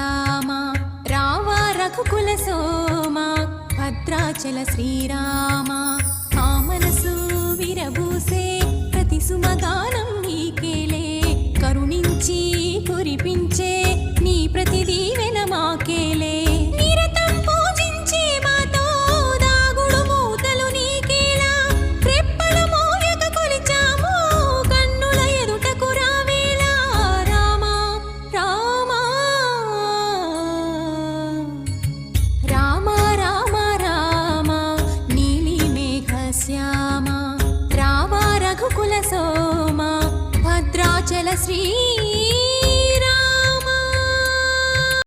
శ్యామ రావా రఘుకుల సోమ భద్రాచల శ్రీరామ ఆ మనసు విరబూసే ప్రతి సుమగానం నీకేలే కరుణించి కురిపించే నీ ప్రతి దీవెన మాకేలే నిరతం పూజించే మాతో దాగుడు మూతలు నీకేలా రెప్పల మోయక కొలిచాము కన్నుల ఎదుటకు రావేలా రామ రామ రామ రామ రామ నీలి మేఘ శ్యామ రావా రఘుకుల సోమ భద్రాచల శ్రీ